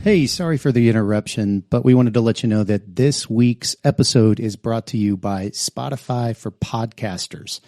Hey, sorry for the interruption, but we wanted to let you know that this week's episode is brought to you by Spotify for Podcasters.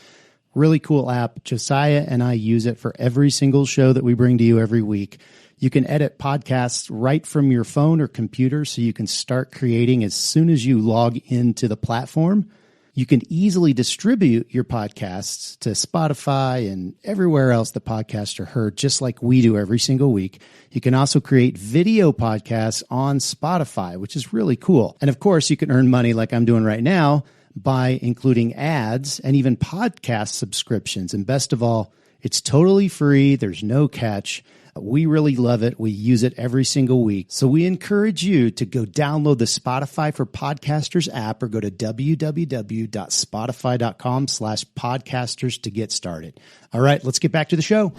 Really cool app. Josiah and I use it for every single show that we bring to you every week. You can edit podcasts right from your phone or computer, so you can start creating as soon as you log into the platform. You can easily distribute your podcasts to Spotify and everywhere else the podcasts are heard, just like we do every single week. You can also create video podcasts on Spotify, which is really cool. And of course, you can earn money like I'm doing right now by including ads and even podcast subscriptions. And best of all, it's totally free. There's no catch. We really love it. We use it every single week. So we encourage you to go download the Spotify for Podcasters app or go to www.spotify.com/podcasters to get started. All right, let's get back to the show.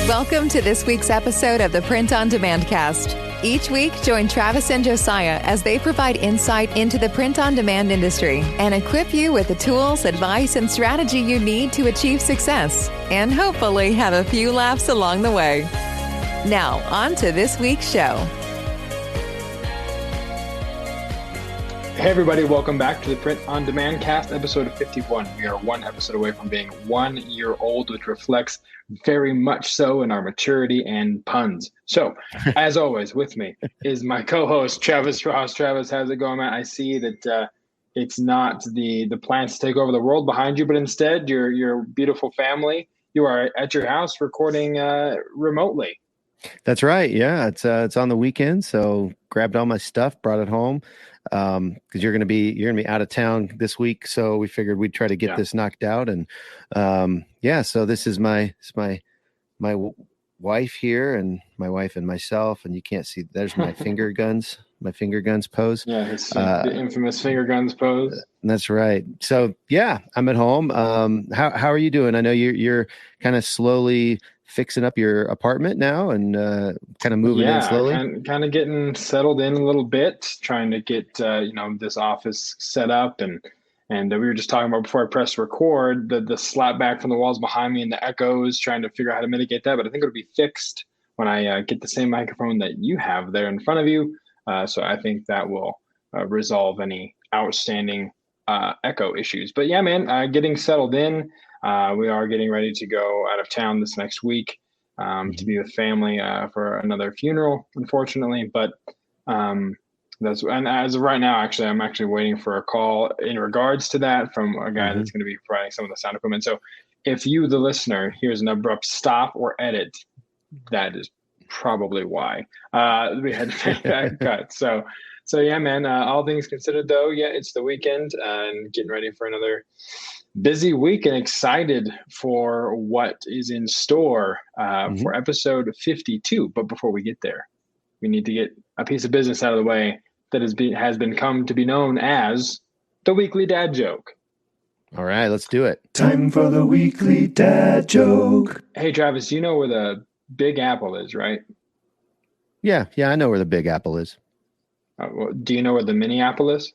Welcome to this week's episode of the Print on Demand Cast. Each week, join Travis and Josiah as they provide insight into the print on demand industry and equip you with the tools, advice, and strategy you need to achieve success and hopefully have a few laughs along the way. Now, on to this week's show. Hey everybody, welcome back to the Print on Demand Cast, episode 51. We are one episode away from being 1 year old, which reflects very much so in our maturity and puns. So, as always, with me is my co-host, Travis Ross. Travis, how's it going, man? I see that it's not the plans to take over the world behind you, but instead your beautiful family. You are at your house recording remotely. That's right. Yeah, it's on the weekend, so grabbed all my stuff, brought it home. Because you're gonna be out of town this week, so we figured we'd try to get this knocked out. And so this is my wife here, and my wife and myself, and you can't see. There's my finger guns pose. Yeah, it's the infamous finger guns pose. That's right. So yeah, I'm at home. How are you doing? I know you're kind of slowly fixing up your apartment now and kind of moving in slowly. Kind of getting settled in a little bit, trying to get this office set up, and we were just talking about before I pressed record the slap back from the walls behind me and the echoes, trying to figure out how to mitigate that. But I think it'll be fixed when I get the same microphone that you have there in front of you. So I think that will resolve any outstanding echo issues. But yeah, man, getting settled in. We are getting ready to go out of town this next week to be with family for another funeral, unfortunately. But and as of right now, actually, I'm actually waiting for a call in regards to that from a guy that's going to be providing some of the sound equipment. So if you, the listener, hears an abrupt stop or edit, that is probably why we had to make that cut. So yeah, man, all things considered, though, yeah, it's the weekend and getting ready for another busy week and excited for what is in store for episode 52. But before we get there, we need to get a piece of business out of the way that has been come to be known as the weekly dad joke. All right, let's do it. Time for the weekly dad joke. Hey, Travis, you know where the Big Apple is, right? Yeah, I know where the Big Apple is. Well, do you know where the Mini Apple is?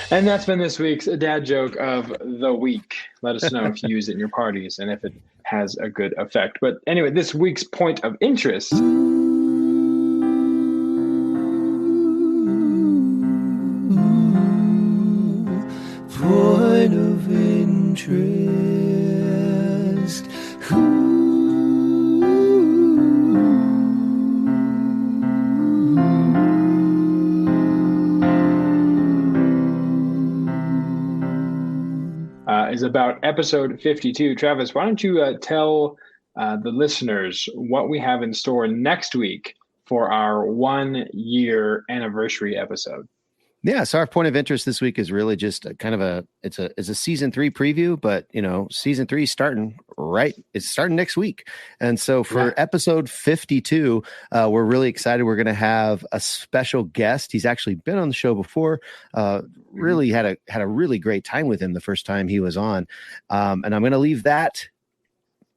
And that's been this week's dad joke of the week. Let us know if you use it in your parties and if it has a good effect. But anyway, this week's point of interest. Point of interest. Is about episode 52. Travis, why don't you tell the listeners what we have in store next week for our 1 year anniversary episode? Yeah, so our point of interest this week is really just it's a season 3 preview, but season 3 starting next week. And so for episode 52, we're really excited. We're going to have a special guest. He's actually been on the show before. Really had a really great time with him the first time he was on. And I'm going to leave that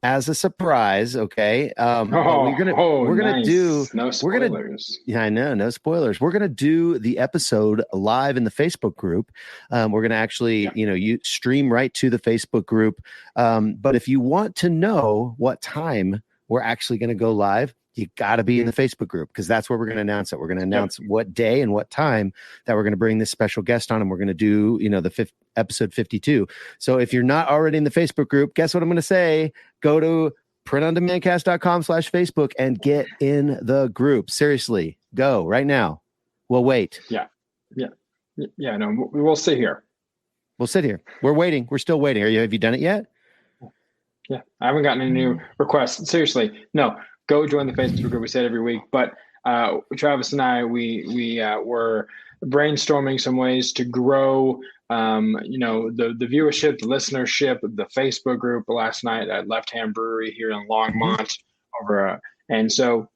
as a surprise. Okay. We're gonna nice. do no spoilers. I know, no spoilers. We're gonna do the episode live in the Facebook group. We're gonna actually, you stream right to the Facebook group. But if you want to know what time we're actually gonna go live, you got to be in the Facebook group, because that's where we're going to announce it. We're going to announce what day and what time that we're going to bring this special guest on, and we're going to do, the episode 52. So if you're not already in the Facebook group, guess what I'm going to say? Go to printondemandcast.com/Facebook and get in the group. Seriously, go right now. We'll wait. Yeah. No, we'll sit here. We'll sit here. We're waiting. We're still waiting. Have you done it yet? Yeah. I haven't gotten any new requests. Seriously. No. Go join the Facebook group. We say it every week, but Travis and I, we were brainstorming some ways to grow, the viewership, the listenership, the Facebook group. Last night at Left Hand Brewery here in Longmont, and so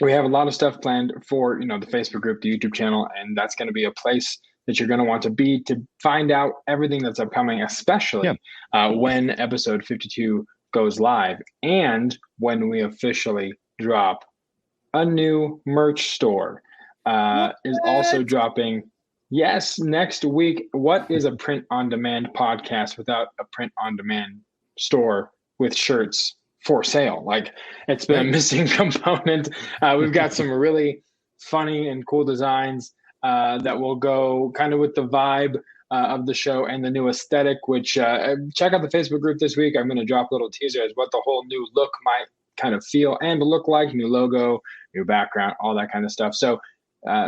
we have a lot of stuff planned for the Facebook group, the YouTube channel, and that's going to be a place that you're going to want to be to find out everything that's upcoming, especially when episode 52 goes live, and when we officially drop a new merch store is also dropping. Yes, next week. What is a print on demand podcast without a print on demand store with shirts for sale? Like, it's been a missing component. We've got some really funny and cool designs that will go kind of with the vibe of the show and the new aesthetic, which check out the Facebook group this week. I'm going to drop a little teaser as what the whole new look might kind of feel and look like, new logo, new background, all that kind of stuff. So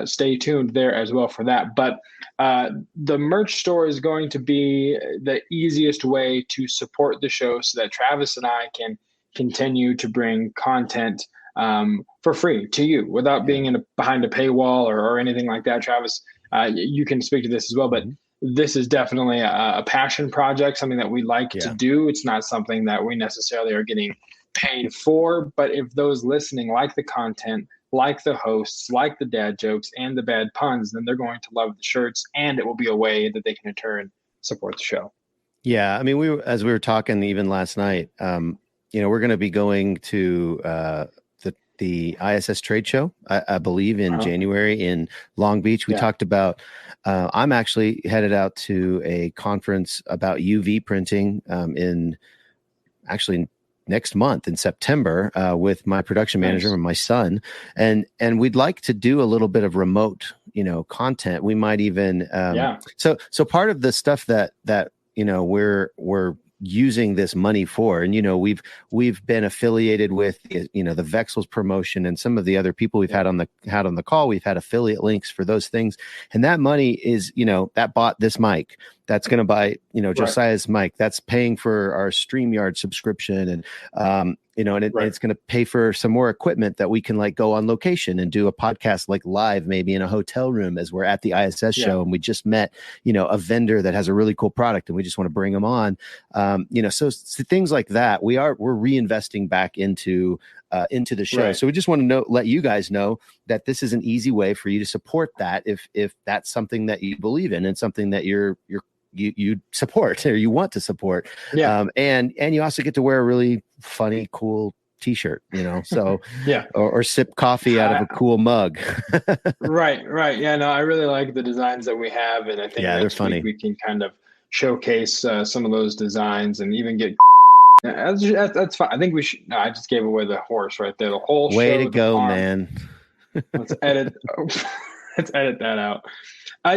stay tuned there as well for that. But the merch store is going to be the easiest way to support the show so that Travis and I can continue to bring content for free to you without being behind a paywall or anything like that. Travis, you can speak to this as well, but this is definitely a passion project, something that we like to do. It's not something that we necessarily are getting paid for, but if those listening like the content, like the hosts, like the dad jokes and the bad puns, then they're going to love the shirts, and it will be a way that they can in turn support the show. Yeah. I mean, as we were talking even last night, we're going to be going to the ISS trade show, I believe in January in Long Beach. We talked about, I'm actually headed out to a conference about UV printing in actually next month in September with my production manager and my son. And we'd like to do a little bit of remote, content. We might even, so part of the stuff that, we're using this money for, and we've been affiliated with the Vexels promotion and some of the other people we've had on the call. We've had affiliate links for those things, and that money is that bought this mic, that's going to buy Josiah's mic, that's paying for our StreamYard subscription, and it's going to pay for some more equipment that we can go on location and do a podcast live, maybe in a hotel room as we're at the ISS show. And we just met, a vendor that has a really cool product and we just want to bring them on. So things like that, we're reinvesting back into the show. Right. So we just want to let you guys know that this is an easy way for you to support that. If that's something that you believe in and something that you support or you want to support. And you also get to wear a really funny, cool t-shirt, so or sip coffee out of a cool mug. Right. Yeah, no, I really like the designs that we have, and I think they're funny. We can kind of showcase some of those designs and even get that's fine. I think we should. No, I just gave away the horse right there. The whole way show, to go, man. Let's edit that out. I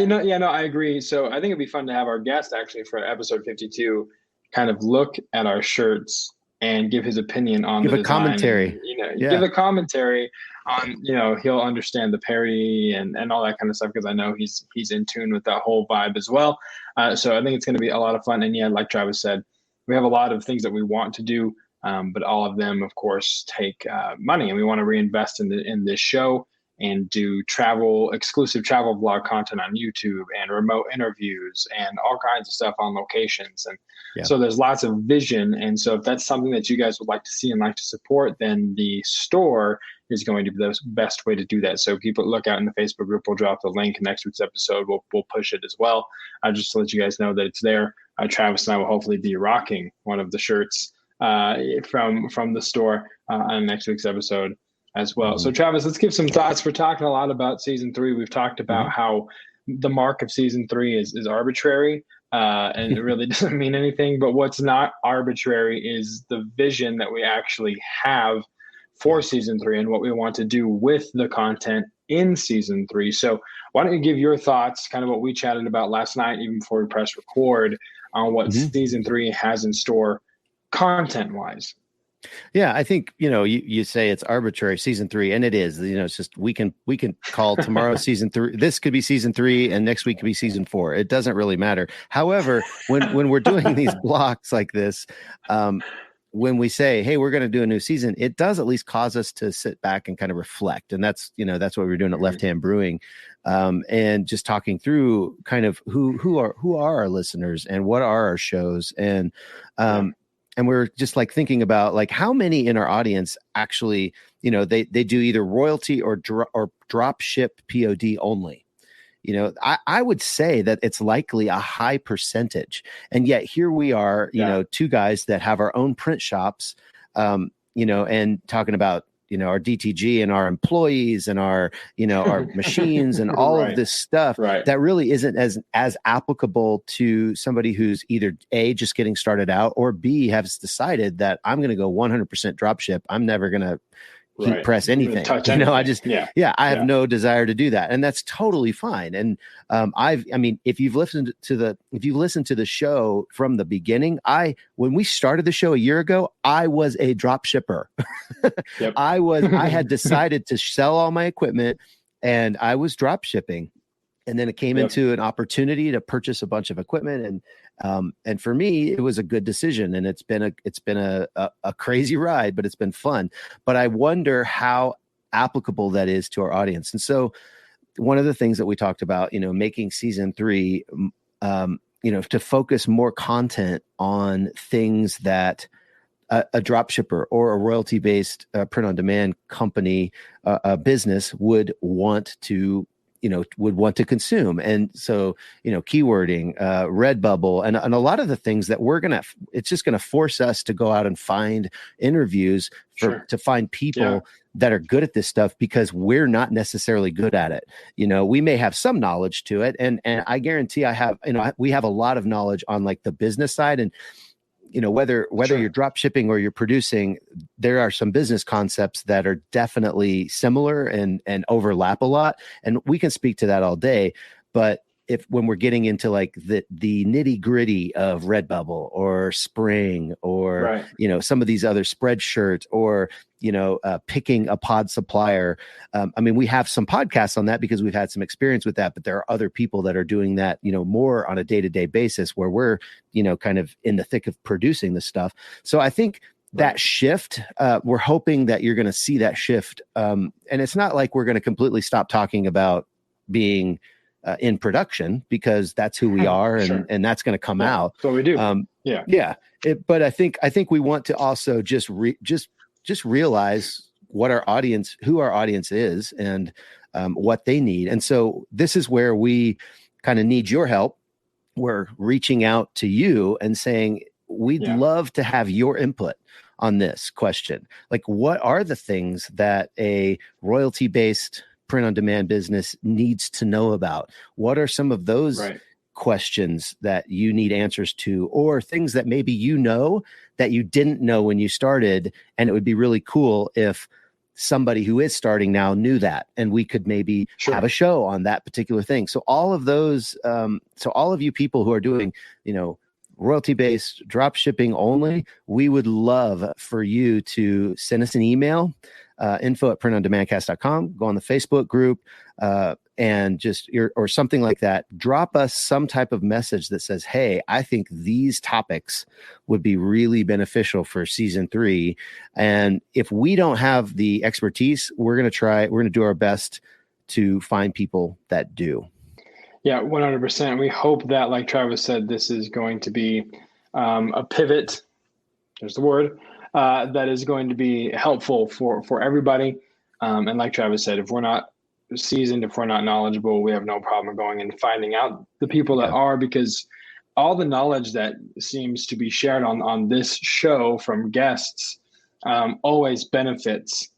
agree. So I think it'd be fun to have our guest actually for episode 52 kind of look at our shirts and give his opinion on the commentary. And, give a commentary on, he'll understand the parody and all that kind of stuff, because I know he's in tune with that whole vibe as well. So I think it's going to be a lot of fun. And like Travis said, we have a lot of things that we want to do, but all of them, of course, take money, and we want to reinvest in this show and do exclusive travel vlog content on YouTube and remote interviews and all kinds of stuff on locations. And so there's lots of vision. And so if that's something that you guys would like to see and like to support, then the store is going to be the best way to do that. So people look out in the Facebook group. We'll drop the link. Next week's episode, we'll push it as well. Just to let you guys know that it's there. Travis and I will hopefully be rocking one of the shirts from the store on next week's episode as well. So Travis, let's give some thoughts. We're talking a lot about season 3. We've talked about how the mark of season 3 is arbitrary, and it really doesn't mean anything. But what's not arbitrary is the vision that we actually have for season 3 and what we want to do with the content in season 3. So why don't you give your thoughts, kind of what we chatted about last night, even before we press record, on what season 3 has in store content wise? Yeah, I think, you say it's arbitrary season 3, and it is. It's just we can call tomorrow season 3. This could be season 3, and next week could be season 4. It doesn't really matter. However, when we're doing these blocks like this, when we say, hey, we're going to do a new season, it does at least cause us to sit back and kind of reflect. And that's what we're doing at Left Hand Brewing, and just talking through kind of who are our listeners and what are our shows, and we're just like thinking about like how many in our audience actually, they do either royalty or drop ship POD only. I would say that it's likely a high percentage. And yet here we are, two guys that have our own print shops, and talking about, our DTG and our employees and our, our machines and all of this stuff that really isn't as applicable to somebody who's either A, just getting started out, or B, has decided that I'm going to go 100% drop ship. I'm never going to heat press anything. I have no desire to do that, and that's totally fine. And if you've listened to the show from the beginning, when we started the show a year ago, I was a drop shipper. I had decided to sell all my equipment, and I was drop shipping. And then it came into an opportunity to purchase a bunch of equipment, and for me, it was a good decision. And it's been a crazy ride, but it's been fun. But I wonder how applicable that is to our audience. And so, one of the things that we talked about, making season 3, to focus more content on things that a drop shipper or a royalty based print on demand company, a business would want to consume. And so, keywording, Redbubble, and a lot of the things that it's just going to force us to go out and find interviews to find people that are good at this stuff, because we're not necessarily good at it. We may have some knowledge to it. And I guarantee we have a lot of knowledge on like the business side, and whether you're drop shipping or you're producing, there are some business concepts that are definitely similar and overlap a lot. And we can speak to that all day. But when we're getting into like the nitty gritty of Redbubble or Spring or, some of these other Spreadshirt or, picking a pod supplier. We have some podcasts on that because we've had some experience with that, but there are other people that are doing that, more on a day-to-day basis, where we're, kind of in the thick of producing this stuff. So I think that shift, we're hoping that you're going to see that shift. And it's not like we're going to completely stop talking about being in production, because that's who we are, and that's going to come out. That's what we do. But I think we want to also just realize who our audience is, and what they need. And so this is where we kind of need your help. We're reaching out to you and saying, we'd love to have your input on this question. Like, what are the things that a royalty-based print-on-demand business needs to know about? What are some of those questions that you need answers to, or things that maybe that you didn't know when you started, and it would be really cool if somebody who is starting now knew that, and we could maybe have a show on that particular thing. So all of those, all of you people who are doing, royalty-based drop shipping only, we would love for you to send us an email, info@printondemandcast.com, go on the Facebook group, and or something like that. Drop us some type of message that says, hey, I think these topics would be really beneficial for season 3. And if we don't have the expertise, we're going to do our best to find people that do. Yeah, 100%. We hope that, like Travis said, this is going to be a pivot. There's the word. That is going to be helpful for everybody. And like Travis said, if we're not seasoned, if we're not knowledgeable, we have no problem going and finding out the people that are, because all the knowledge that seems to be shared on this show from guests always benefits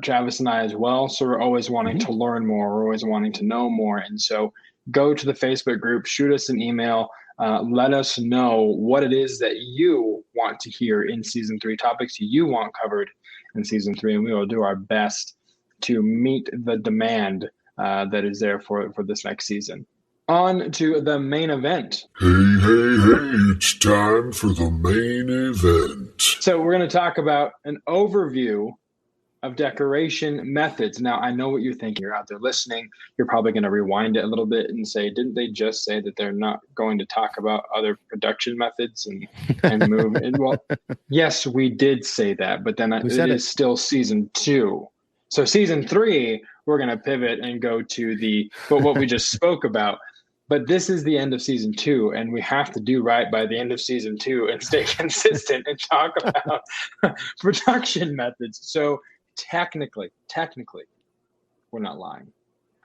Travis and I as well. So we're always wanting to learn more. We're always wanting to know more. And so go to the Facebook group, shoot us an email, let us know what it is that you want to hear in season 3, topics you want covered in season 3, and we will do our best to meet the demand that is there for this next season. On to the main event. Hey, it's time for the main event. So we're going to talk about an overview of decoration methods. Now, I know what you're thinking. You're out there listening. You're probably going to rewind it a little bit and say, didn't they just say that they're not going to talk about other production methods and move? And well, yes, we did say that, but then it is still season 2. So season 3, we're going to pivot and go to what we just spoke about. But this is the end of season 2, and we have to do right by the end of season 2 and stay consistent and talk about production methods. So technically, we're not lying,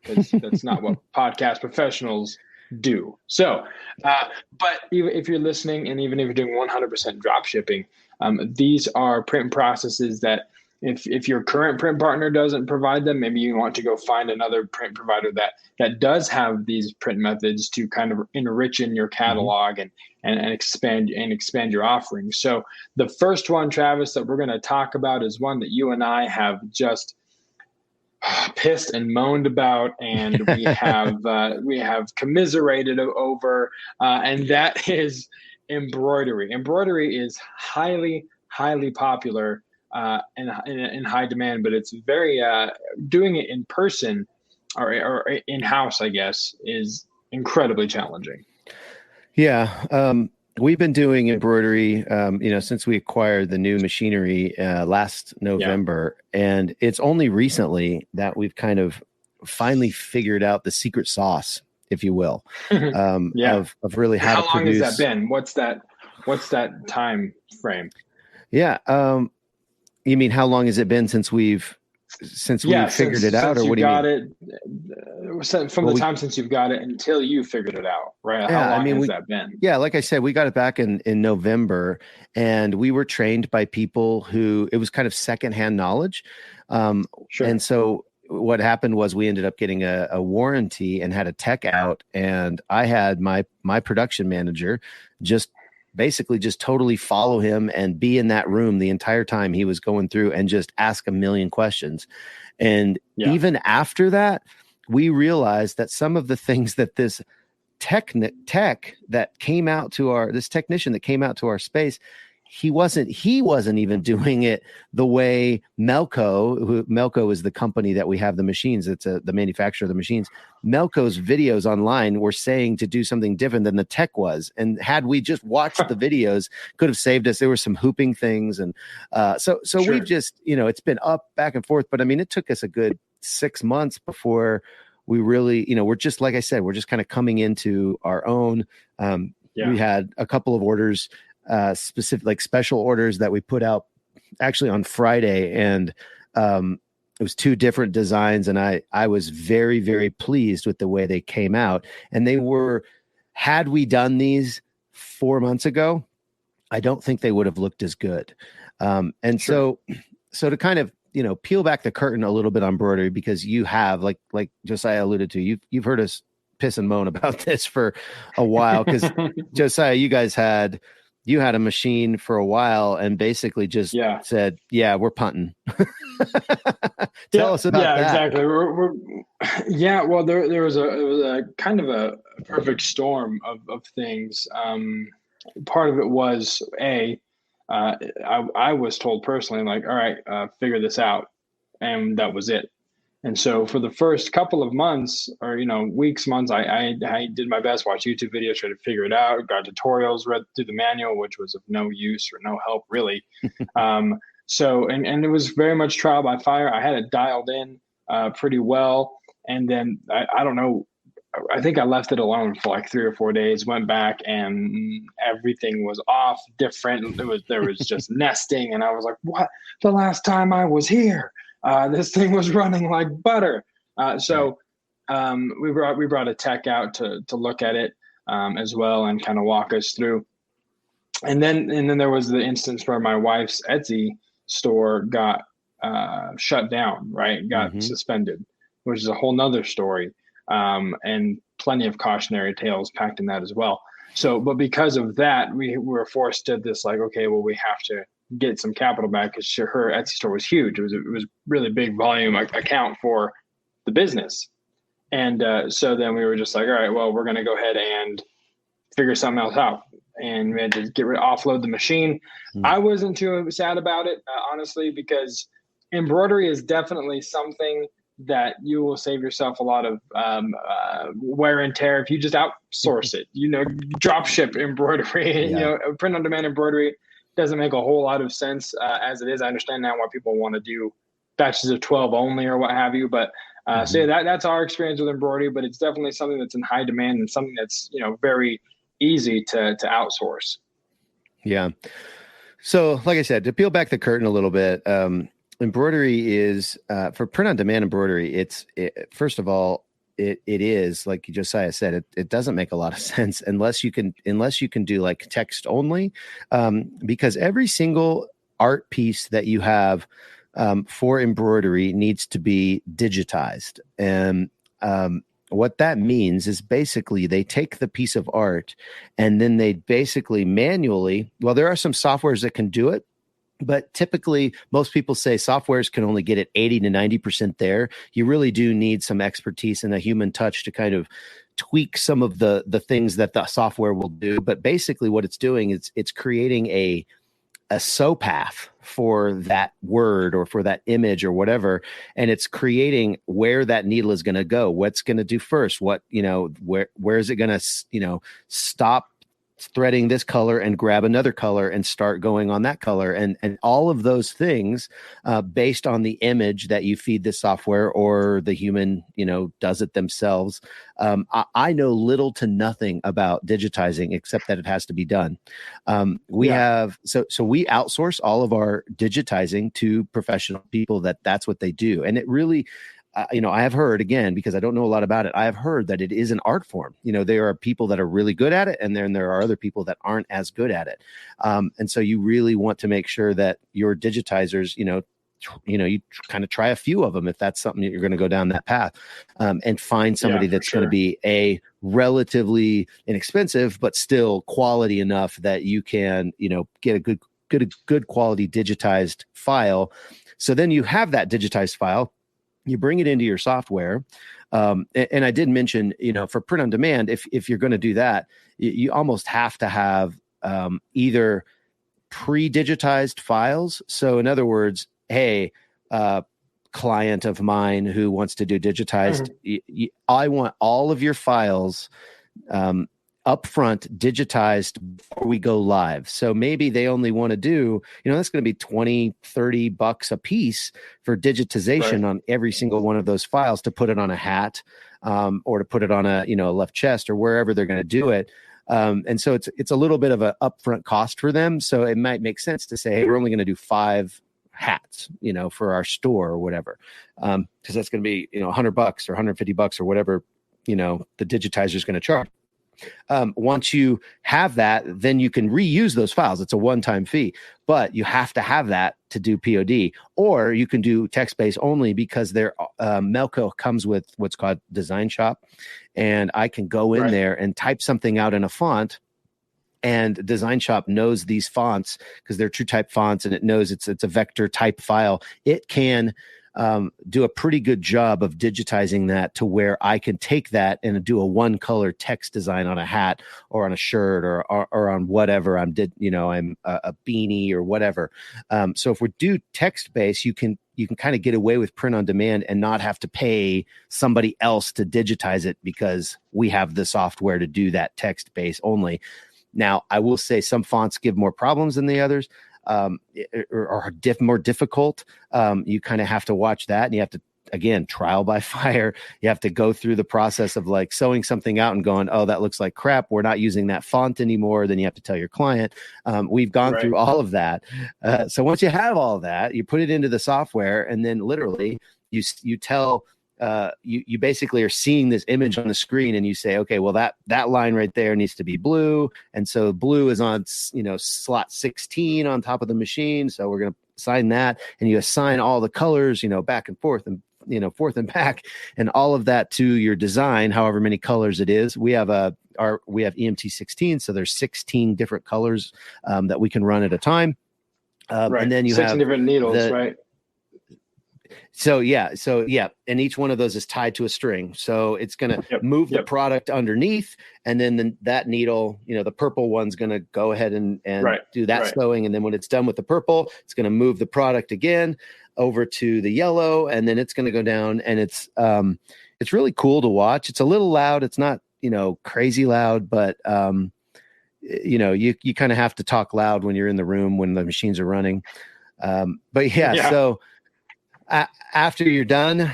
because that's not what podcast professionals do. So, but even if you're listening, and even if you're doing 100% drop shipping, these are print processes that if your current print partner doesn't provide them, maybe you want to go find another print provider that does have these print methods to kind of enrich in your catalog and expand your offerings. So the first one, Travis, that we're going to talk about is one that you and I have just pissed and moaned about, and we have commiserated over, and that is embroidery. Embroidery is highly popular in high demand, but it's very doing it in person or in-house, I guess, is incredibly challenging. Yeah. We've been doing embroidery, since we acquired the new machinery last November, and it's only recently that we've kind of finally figured out the secret sauce, if you will, of really how to produce. How long has that been? What's that time frame? Yeah. You mean how long has it been since we've figured it out, or what do you mean? From the time since you've got it until you figured it out, right? Yeah, how long has that been? Yeah, like I said, we got it back in November, and we were trained by people who it was kind of secondhand knowledge. Sure. And so what happened was we ended up getting a warranty and had a tech out, and I had my production manager basically just totally follow him and be in that room the entire time he was going through and just ask a million questions. And even after that, we realized that some of the things that this technician that came out to our space, he wasn't even doing it the way Melco is the company that we have the machines. It's the manufacturer of the machines. Melco's videos online were saying to do something different than the tech was. And had we just watched the videos, could have saved us. There were some hooping things. And so sure. We've just, it's been up back and forth, but I mean, it took us a good 6 months before we really, we're just, like I said, we're just kind of coming into our own. We had a couple of orders, specific, like special orders that we put out actually on Friday, and it was 2 different designs, and I was very, very pleased with the way they came out. And they were, had we done these 4 months ago, I don't think they would have looked as good. And sure. so to kind of, peel back the curtain a little bit on embroidery, because you have, like Josiah alluded to, you've heard us piss and moan about this for a while, because Josiah, you had a machine for a while and basically just said, we're punting. Tell us about that. Yeah, exactly. Well, there was a kind of a perfect storm of things. Part of it was I was told personally, like, all right, figure this out. And that was it. And so for the first couple of months or, weeks, months, I did my best, watch YouTube videos, try to figure it out, got tutorials, read through the manual, which was of no use or no help really. So it was very much trial by fire. I had it dialed in pretty well. And then I don't know, I think I left it alone for like 3 or 4 days, went back, and everything was off, different. There was just nesting. And I was like, what? The last time I was here, this thing was running like butter. So we brought a tech out to look at it. as well, and kind of walk us through. And then there was the instance where my wife's Etsy store got shut down, right? Got suspended, which is a whole nother story. And plenty of cautionary tales packed in that as well. So, but because of that, we were forced to this, like, okay, well, we have to get some capital back, because her Etsy store was huge. It was really big volume account for the business. And so then we were just like, all right, well, we're going to go ahead and figure something else out. And we had to offload the machine. I wasn't too sad about it, honestly, because embroidery is definitely something that you will save yourself a lot of wear and tear if you just outsource it. Drop ship embroidery, print on demand embroidery doesn't make a whole lot of sense as it is. I understand now why people want to do batches of 12 only or what have you, but so yeah, that's our experience with embroidery. But it's definitely something that's in high demand and something that's very easy to outsource. Yeah. So like I said, to peel back the curtain a little bit, embroidery is for print on demand embroidery. First of all, it is, like Josiah said, it doesn't make a lot of sense unless you can do like text only, because every single art piece that you have for embroidery needs to be digitized. And what that means is basically they take the piece of art and then they basically manually, well, there are some softwares that can do it, but typically most people say softwares can only get it 80 to 90% there. You really do need some expertise and a human touch to kind of tweak some of the things that the software will do. But basically what it's doing is it's creating a sew path for that word or for that image or whatever. And it's creating where that needle is going to go, what's going to do first, where is it going to, stop threading this color and grab another color and start going on that color. And all of those things based on the image that you feed the software or the human, does it themselves. I know little to nothing about digitizing except that it has to be done. We outsource all of our digitizing to professional people that's what they do. And it really, I have heard, again, because I don't know a lot about it, I have heard that it is an art form. There are people that are really good at it, and then there are other people that aren't as good at it. And so you really want to make sure that your digitizers, you kind of try a few of them if that's something that you're going to go down that path, and find somebody that's going to be a relatively inexpensive, but still quality enough that you can, get a good quality digitized file. So then you have that digitized file. You bring it into your software. And I did mention, for print on demand, if you're going to do that, you almost have to have either pre-digitized files. So in other words, hey, client of mine who wants to do digitized, I want all of your files upfront digitized before we go live. So maybe they only want to do, that's going to be $20-$30 a piece for digitization on every single one of those files to put it on a hat, or to put it on a left chest or wherever they're going to do it. And so it's a little bit of an upfront cost for them. So it might make sense to say, hey, we're only going to do 5 hats, for our store or whatever. Cause that's going to be, $100 or $150 or whatever, the digitizer is going to charge. Once you have that, then you can reuse those files. It's a one-time fee, but you have to have that to do POD, or you can do text-based only because their Melco comes with what's called Design Shop, and I can go in there and type something out in a font, and Design Shop knows these fonts because they're true type fonts, and it knows it's a vector type file. It can do a pretty good job of digitizing that to where I can take that and do a one color text design on a hat or on a shirt or on whatever I'm a beanie or whatever. So if we do text based, you can kind of get away with print on demand and not have to pay somebody else to digitize it because we have the software to do that text based only. Now, I will say some fonts give more problems than the others. Or more difficult. You kind of have to watch that, and you have to, again, trial by fire. You have to go through the process of like sewing something out and going, oh, that looks like crap. We're not using that font anymore. Then you have to tell your client. We've gone through all of that. So once you have all of that, you put it into the software, and then literally you tell you basically are seeing this image on the screen, and you say, okay, well that line right there needs to be blue, and so blue is on slot 16 on top of the machine, so we're going to assign that, and you assign all the colors back and forth and forth and back, and all of that to your design, however many colors it is. We have EMT 16, so there's 16 different colors that we can run at a time. Right. And then you 16 have different needles, right? So yeah, and each one of those is tied to a string. So it's going to move the product underneath, and then that needle, the purple one's going to go ahead and do that sewing, and then when it's done with the purple, it's going to move the product again over to the yellow, and then it's going to go down, and it's really cool to watch. It's a little loud. It's not crazy loud, but you kind of have to talk loud when you're in the room when the machines are running. So after you're done,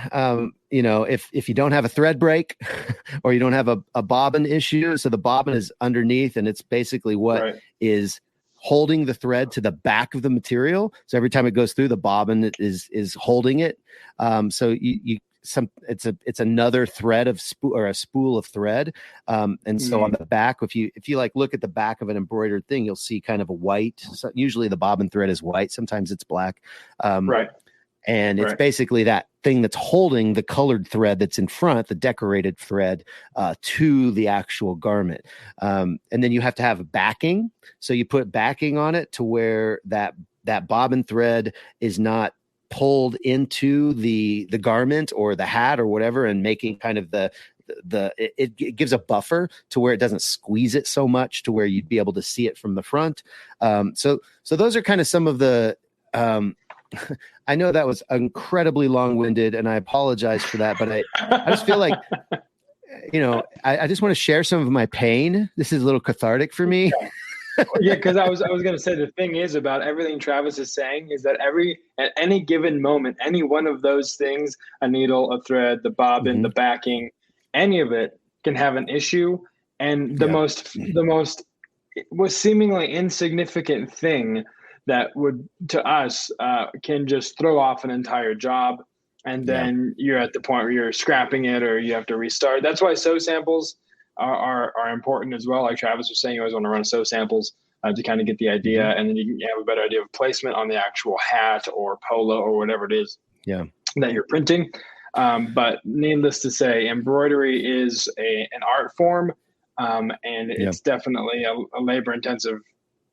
if you don't have a thread break or you don't have a bobbin issue, so the bobbin is underneath, and it's basically what is holding the thread to the back of the material. So every time it goes through, the bobbin is holding it. So it's another thread of a spool of thread. And so on the back, if you look at the back of an embroidered thing, you'll see kind of a white. So usually the bobbin thread is white. Sometimes it's black. And it's basically that thing that's holding the colored thread that's in front, the decorated thread, to the actual garment. And then you have to have backing. So you put backing on it to where that bobbin thread is not pulled into the garment or the hat or whatever, and making kind of it gives a buffer to where it doesn't squeeze it so much to where you'd be able to see it from the front. So those are kind of some of the, I know that was incredibly long-winded, and I apologize for that, but I just feel like, I just want to share some of my pain. This is a little cathartic for me. Yeah, because I was going to say, the thing is about everything Travis is saying is that at any given moment, any one of those things, a needle, a thread, the bobbin, the backing, any of it can have an issue. And the most was seemingly insignificant thing that would, to us, can just throw off an entire job. And then you're at the point where you're scrapping it or you have to restart. That's why sew samples are important as well. Like Travis was saying, you always want to run sew samples to kind of get the idea, and then you can have a better idea of placement on the actual hat or polo or whatever it is that you're printing. But needless to say, embroidery is an art form, and it's definitely a labor-intensive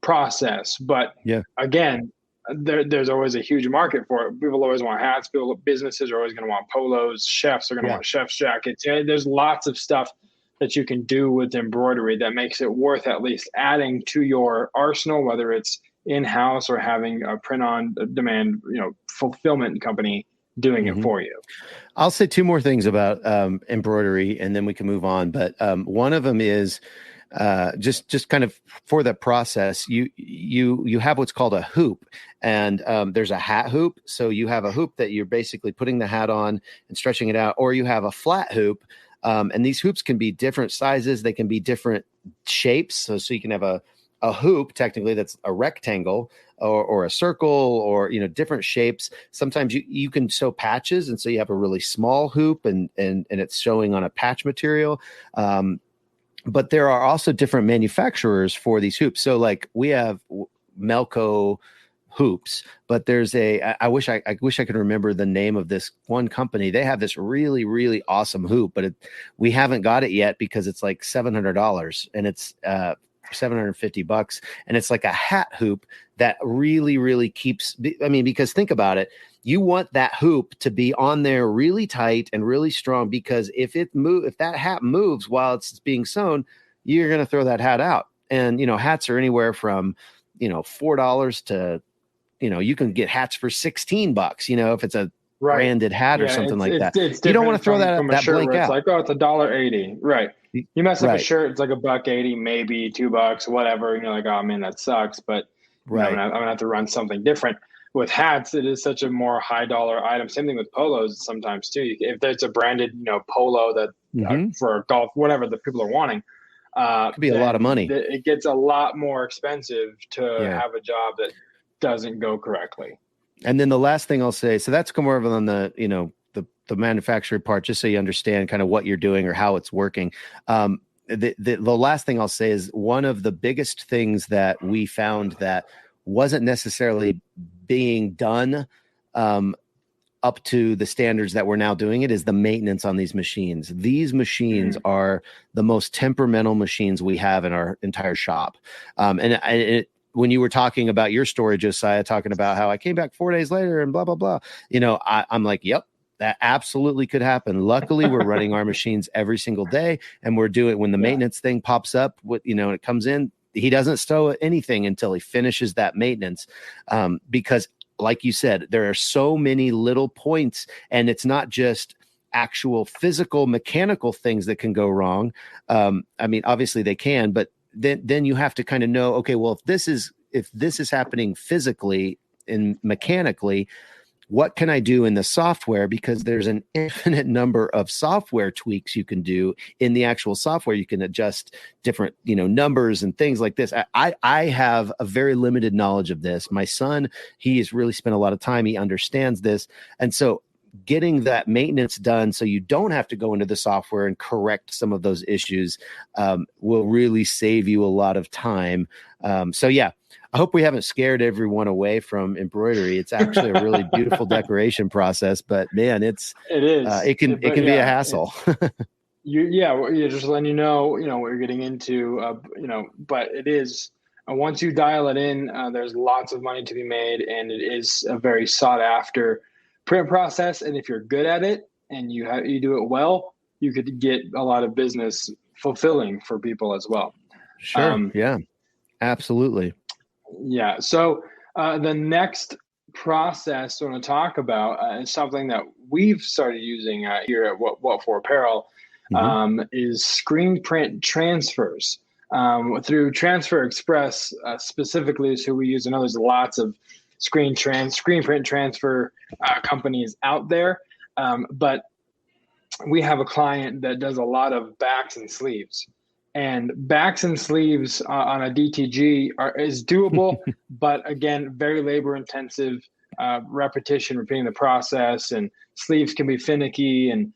process. But again, there's always a huge market for it. People always want hats. Businesses are always going to want polos. Chefs are going to want chef's jackets. There's lots of stuff that you can do with embroidery that makes it worth at least adding to your arsenal, whether it's in-house or having a print-on-demand, fulfillment company doing it for you. I'll say two more things about embroidery, and then we can move on. But one of them is just kind of for the process. You have what's called a hoop, and there's a hat hoop. So you have a hoop that you're basically putting the hat on and stretching it out, or you have a flat hoop. And these hoops can be different sizes. They can be different shapes. So you can have a hoop technically that's a rectangle or a circle or, different shapes. Sometimes you can sew patches. And so you have a really small hoop and it's showing on a patch material. But there are also different manufacturers for these hoops. So like we have Melco hoops, but there's I wish I could remember the name of this one company. They have this really, really awesome hoop, but we haven't got it yet because it's like $700 and it's $750, and it's like a hat hoop that really, really keeps. Because think about it, you want that hoop to be on there really tight and really strong, because if that hat moves while it's being sewn, you're going to throw that hat out. And hats are anywhere from $4 to you can get hats for $16, if it's a branded hat or something like that. You don't want to throw that blank out. It's like, it's $1.80. Right. You mess up a shirt, it's like $1.80, maybe $2, whatever. And you're like, oh man, that sucks. But I'm gonna have to run something different. With hats, it is such a more high dollar item. Same thing with polos sometimes too. If there's a branded, polo that for golf, whatever the people are wanting, it could be a lot of money. It gets a lot more expensive to have a job that doesn't go correctly. And then the last thing I'll say, so that's more of on the the manufacturing part, just so you understand kind of what you're doing or how it's working. The last thing I'll say is one of the biggest things that we found that wasn't necessarily being done up to the standards that we're now doing it is the maintenance on these machines. These machines are the most temperamental machines we have in our entire shop. When you were talking about your story, Josiah, talking about how I came back 4 days later and blah, blah, blah, I'm like, yep, that absolutely could happen. Luckily, we're running our machines every single day, and we're doing when the maintenance thing pops up, it comes in, he doesn't stow anything until he finishes that maintenance. Because like you said, there are so many little points, and it's not just actual physical mechanical things that can go wrong. Obviously they can, but then you have to kind of know, okay, well, if this is happening physically and mechanically, what can I do in the software? Because there's an infinite number of software tweaks you can do in the actual software. You can adjust different, numbers and things like this. I have a very limited knowledge of this. My son, he has really spent a lot of time. He understands this. And so getting that maintenance done so you don't have to go into the software and correct some of those issues will really save you a lot of time. I hope we haven't scared everyone away from embroidery. It's actually a really beautiful decoration process, but man, it is. It can be a hassle. You're just letting you know what you're getting into, but it is. Once you dial it in, there's lots of money to be made, and it is a very sought after print process. And if you're good at it and you do it well, you could get a lot of business fulfilling for people as well. Sure. Yeah, absolutely. Yeah. So the next process I want to talk about is something that we've started using here at What For Apparel, is screen print transfers through Transfer Express specifically. So we use, there's lots of screen print transfer companies out there, but we have a client that does a lot of backs and sleeves. And backs and sleeves on a DTG is doable, but again, very labor intensive, repetition, repeating the process, and sleeves can be finicky. And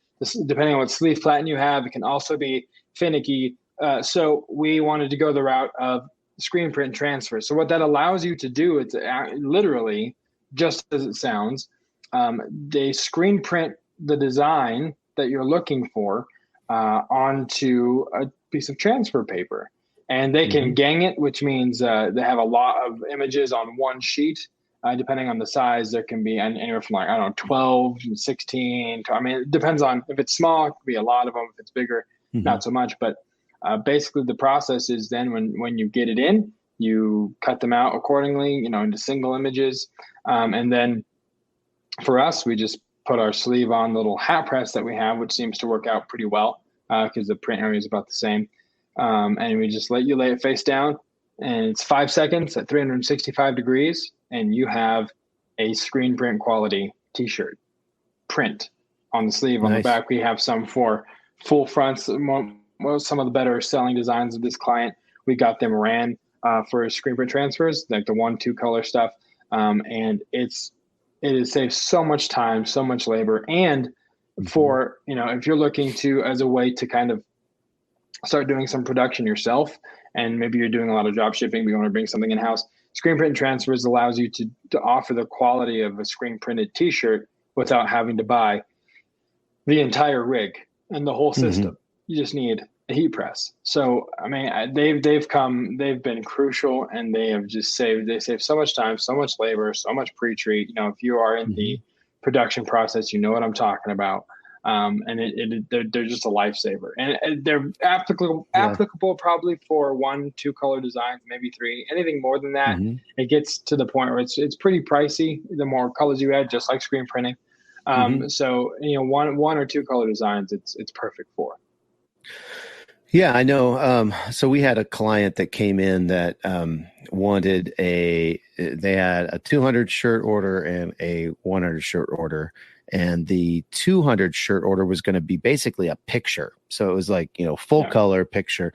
depending on what sleeve platen you have, it can also be finicky. So we wanted to go the route of screen print transfer. So what that allows you to do, it's literally just as it sounds. They screen print the design that you're looking for onto a piece of transfer paper, and they can gang it, which means they have a lot of images on one sheet. Depending on the size, there can be anywhere from 12 and 16 to, it depends on, if it's small, it could be a lot of them. If it's bigger, not so much. But basically the process is then when you get it in, you cut them out accordingly, into single images. And then for us, we just put our sleeve on the little hat press that we have, which seems to work out pretty well because the print area is about the same. And we just let you lay it face down, and it's 5 seconds at 365 degrees, and you have a screen print quality t-shirt print on the sleeve. Nice. On the back, we have some for full fronts. Some of the better selling designs of this client, we got them ran for screen print transfers, like the 1-2 color stuff. And it has saved so much time, so much labor. And for, if you're looking to, as a way to kind of start doing some production yourself, and maybe you're doing a lot of drop shipping, but you want to bring something in-house, screen print transfers allows you to offer the quality of a screen printed t-shirt without having to buy the entire rig and the whole system. You just need a heat press. So, they've been crucial, and they save so much time, so much labor, so much pre-treat. If you are in the production process, you know what I'm talking about. And they're just a lifesaver, and they're applicable probably for 1-2 color designs, maybe 3. Anything more than that, it gets to the point where it's pretty pricey. The more colors you add, just like screen printing. So 1 or 2 color designs, it's perfect for. Yeah, I know. So we had a client that came in that they had a 200 shirt order and a 100 shirt order. And the 200 shirt order was going to be basically a picture. So it was like, full color picture.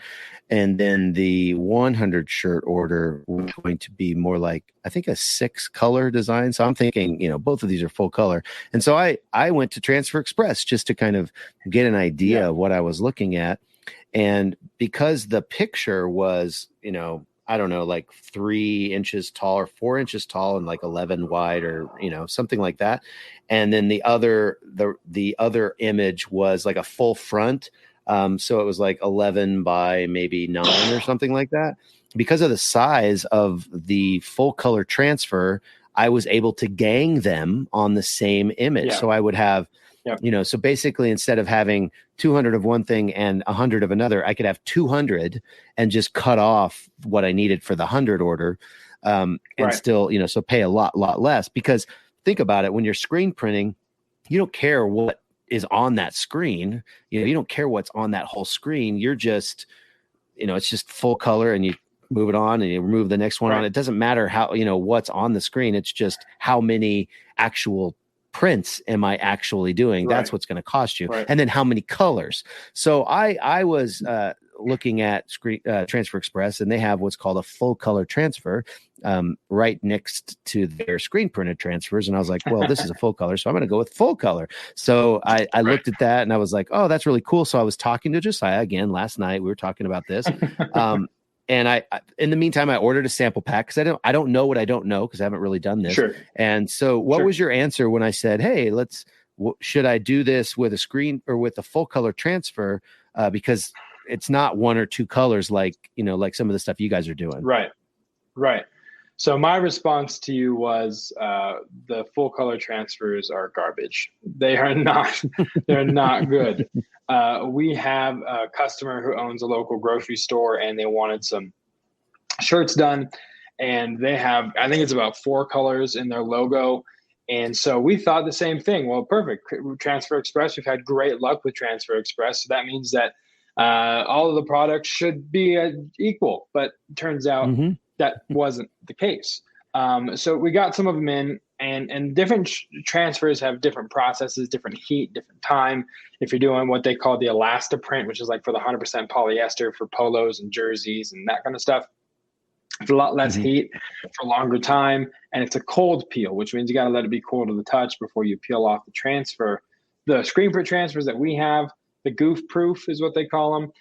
And then the 100 shirt order was going to be more like, I think, a 6 color design. So I'm thinking, both of these are full color. And so I went to Transfer Express just to kind of get an idea of what I was looking at. And because the picture was, I don't know, like 3 inches tall or 4 inches tall and like 11 wide or, something like that. And then the other image was like a full front. So it was like 11 by maybe 9 or something like that. Because of the size of the full color transfer, I was able to gang them on the same image. So I would have, so basically instead of having 200 of one thing and 100 of another, I could have 200 and just cut off what I needed for the 100 order, and still, so pay a lot less. Because think about it, when you're screen printing, you don't care what is on that screen. You don't care what's on that whole screen. You're just, it's just full color, and you move it on and you remove the next one on. It doesn't matter how, what's on the screen. It's just how many actual prints am I actually doing? That's what's going to cost you. And then how many colors. So I was looking at Transfer Express, and they have what's called a full color transfer right next to their screen printed transfers. And I was like, well, this is a full color, so I'm going to go with full color. So I looked at that and I was like, oh, that's really cool. So I was talking to Josiah again last night. We were talking about this. And I, in the meantime, I ordered a sample pack because I don't know what I don't know because I haven't really done this. And so what was your answer when I said, hey, should I do this with a screen or with a full color transfer? Because it's not 1 or 2 colors like some of the stuff you guys are doing. Right. So my response to you was the full color transfers are garbage. They are not, they're not good. We have a customer who owns a local grocery store, and they wanted some shirts done, and they have, I think it's about 4 colors in their logo. And so we thought the same thing. Well, perfect. Transfer Express. We've had great luck with Transfer Express. So that means that all of the products should be equal, but it turns out that wasn't the case. So we got some of them in, and different transfers have different processes, different heat, different time. If you're doing what they call the Elastoprint, which is like for the 100% polyester for polos and jerseys and that kind of stuff, it's a lot less heat for a longer time. And it's a cold peel, which means you got to let it be cool to the touch before you peel off the transfer. The screen print transfers that we have, the goof proof is what they call them.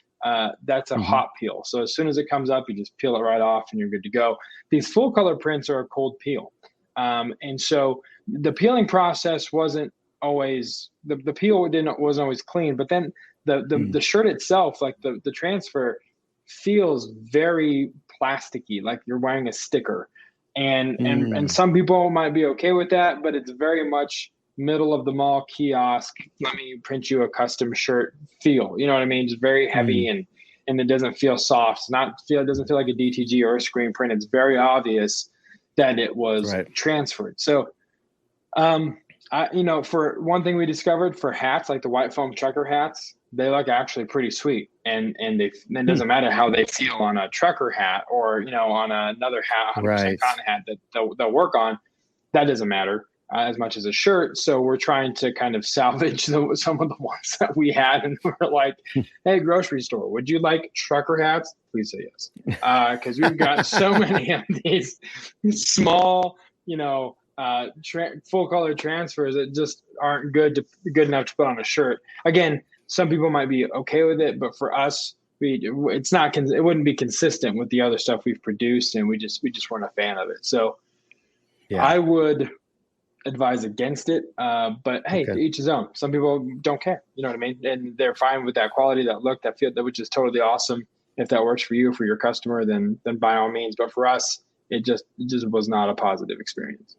That's a hot peel. So as soon as it comes up, you just peel it right off and you're good to go. These full color prints are a cold peel. And so the peeling process wasn't always, the peel wasn't always clean, but then the shirt itself, like the transfer, feels very plasticky, like you're wearing a sticker. And some people might be okay with that, but it's very much middle of the mall kiosk, let me print you a custom shirt feel. You know what I mean? Just very heavy and it doesn't feel soft. It doesn't feel like a DTG or a screen print. It's very obvious that it was transferred. So, for one thing we discovered for hats, like the white foam trucker hats, they look actually pretty sweet. And it doesn't matter how they feel on a trucker hat or, on another hat, 100% cotton hat that they'll work on. That doesn't matter as much as a shirt. So we're trying to kind of salvage some of the ones that we had. And we're like, hey, grocery store, would you like trucker hats? Please say yes. Because we've got so many of these small, full color transfers that just aren't good enough to put on a shirt. Again, some people might be okay with it, but for us, it wouldn't be consistent with the other stuff we've produced, and we just weren't a fan of it. So I would advise against it, but hey, to each his own. Some people don't care, you know what I mean, and they're fine with that quality, that look, that feel, that which is totally awesome. If that works for you, for your customer, then by all means. But for us, it just was not a positive experience.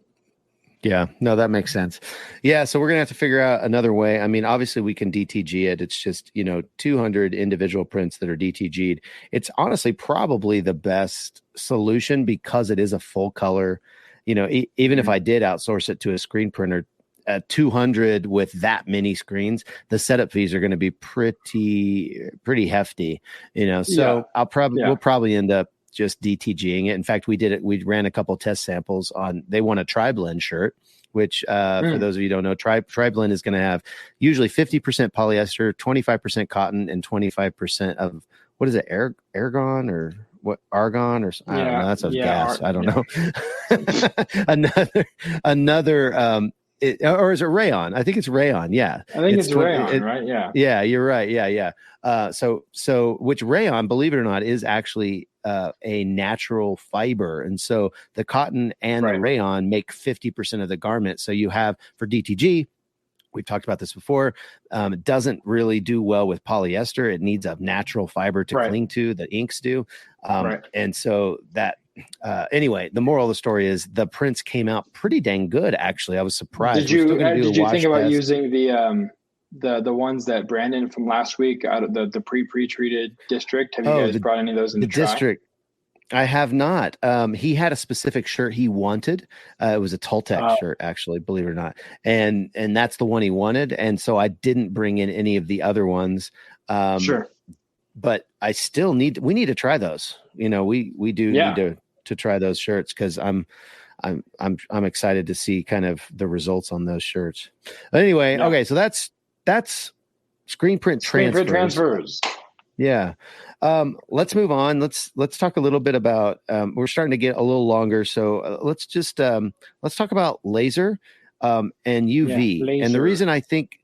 Yeah, no, that makes sense. Yeah, so we're gonna have to figure out another way. I mean, obviously we can DTG it. It's just 200 individual prints that are DTG'd. It's honestly probably the best solution because it is a full color. Even if I did outsource it to a screen printer, 200 with that many screens, the setup fees are going to be pretty hefty. So we'll probably end up just DTGing it. In fact, we did it. We ran a couple test samples on. They want a tri-blend shirt, which for those of you who don't know, tri-blend is going to have usually 50% polyester, 25% cotton, and 25% of what is it, argon or what argon or I don't know. That's a gas. I don't know. another. Or is it rayon? I think it's rayon. Yeah, I think it's rayon, right? Yeah. Yeah, you're right. Yeah. So which rayon, believe it or not, is actually a natural fiber, and so the cotton and the rayon make 50% of the garment. So you have for DTG. We've talked about this before. It doesn't really do well with polyester. It needs a natural fiber to cling to. The inks do, and so that. Anyway, the moral of the story is the prints came out pretty dang good. Actually, I was surprised. Did you think about using the ones that Brandon from last week out of the pre-treated district? Have you guys brought any of those in the district? I have not. He had a specific shirt he wanted. It was a Toltec shirt, actually, believe it or not, and that's the one he wanted. And so I didn't bring in any of the other ones. Sure. But I still we need to try those. We do need to try those shirts because I'm excited to see kind of the results on those shirts. But anyway, okay, so that's screen print transfers. Yeah. Let's move on. Let's talk a little bit about we're starting to get a little longer, so let's talk about laser and UV. Laser. And the reason I think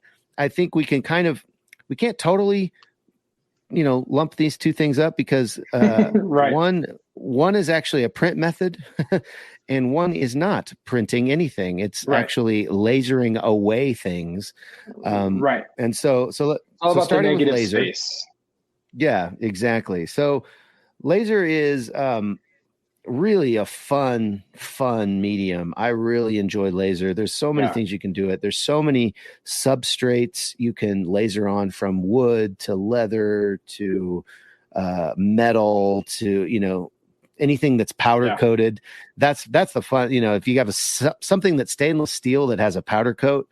we can't totally lump these two things up because one is actually a print method and one is not printing anything. It's actually lasering away things. And so all about starting the negative with laser, space. Yeah, exactly. So laser is really a fun medium. I really enjoy laser. There's so many things you can do it. There's so many substrates you can laser on, from wood to leather to metal to anything that's powder coated. That's the fun. If you have something that's stainless steel that has a powder coat,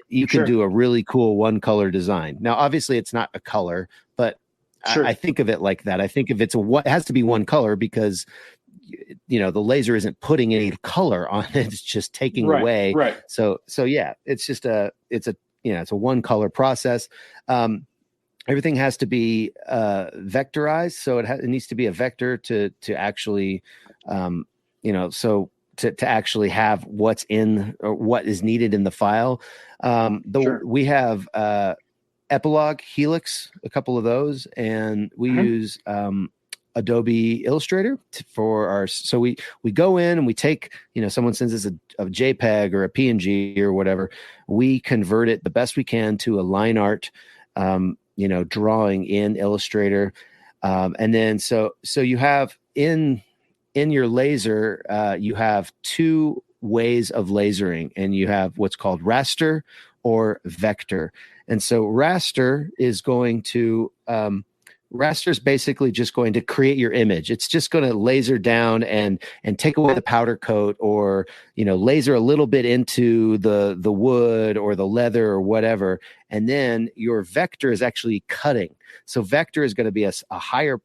you can do a really cool one color design. Now, obviously, it's not a color, but I think of it like that. I think if it has to be one color because the laser isn't putting any color on it; it's just taking away. Right. So yeah, it's just a one color process. Everything has to be vectorized, so it needs to be a vector to actually, to actually have what's in or what is needed in the file. We have Epilogue, Helix, a couple of those, and we use Adobe Illustrator for our. So we go in and we take, someone sends us a JPEG or a PNG or whatever, we convert it the best we can to a line art. Drawing in Illustrator. And then, so you have in your laser, you have two ways of lasering, and you have what's called raster or vector. And so raster is basically just going to create your image. It's just going to laser down and take away the powder coat, or laser a little bit into the wood or the leather or whatever, and then your vector is actually cutting. So vector is going to be a higher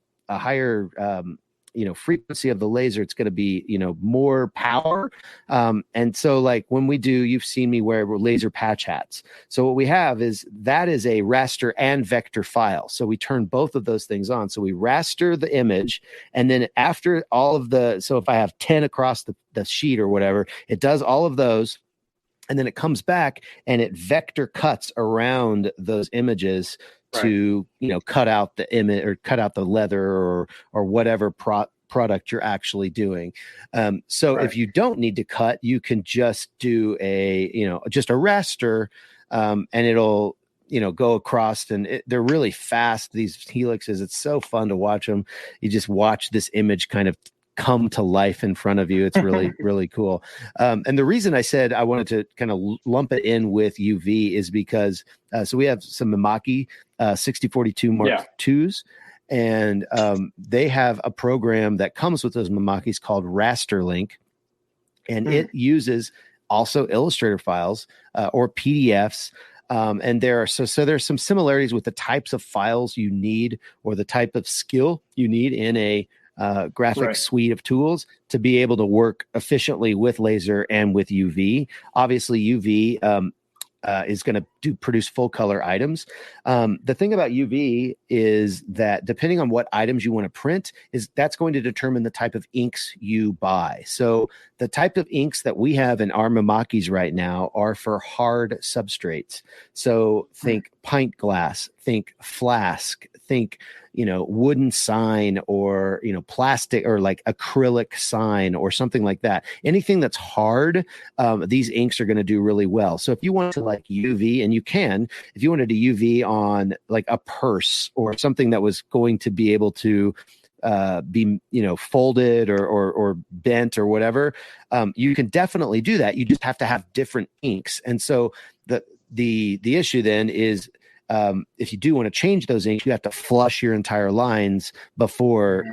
frequency of the laser. It's going to be more power, and so like when we do, you've seen me wear laser patch hats. So what we have is a raster and vector file. So we turn both of those things on. So we raster the image, and then after all of so if I have 10 across the sheet or whatever, it does all of those, and then it comes back and it vector cuts around those images to cut out the image or cut out the leather or whatever product you're actually doing. If you don't need to cut, you can just do just a raster, and it'll go across, and they're really fast, these helixes. It's so fun to watch them. You just watch this image kind of come to life in front of you. It's really, really cool. And the reason I said I wanted to kind of lump it in with UV is because, so we have some Mimaki 6042 Mark IIs, and they have a program that comes with those Mimakis called Rasterlink, and it uses also Illustrator files or PDFs. And there's some similarities with the types of files you need or the type of skill you need in a graphic suite of tools to be able to work efficiently with laser and with UV. Obviously, UV is going to produce full color items. The thing about UV is that depending on what items you want to print, that's going to determine the type of inks you buy. So the type of inks that we have in our Mimakis right now are for hard substrates. So think pint glass, think flask, think wooden sign, or plastic, or like acrylic sign or something like that. Anything that's hard, these inks are going to do really well. So if you want to like UV, and you can, if you wanted to UV on like a purse or something that was going to be able to be folded or bent or whatever, you can definitely do that. You just have to have different inks. And so the issue then is, if you do want to change those inks, you have to flush your entire lines before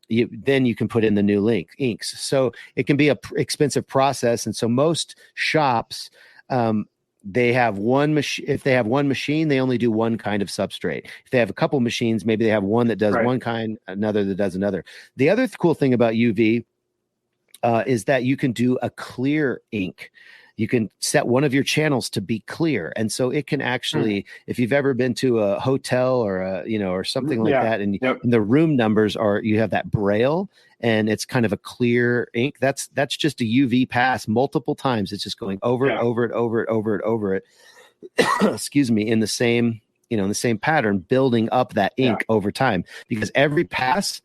then you can put in the new inks. So it can be a expensive process. And so most shops, they have one machine. If they have one machine, they only do one kind of substrate. If they have a couple machines, maybe they have one that does one kind, another that does another. The other cool thing about UV is that you can do a clear ink. You can set one of your channels to be clear. And so it can actually, if you've ever been to a hotel or or something like that, and the room numbers you have that braille, and it's kind of a clear ink. That's just a UV pass multiple times. It's just going over it. Excuse me, in the same, in the same pattern, building up that ink over time. Because every pass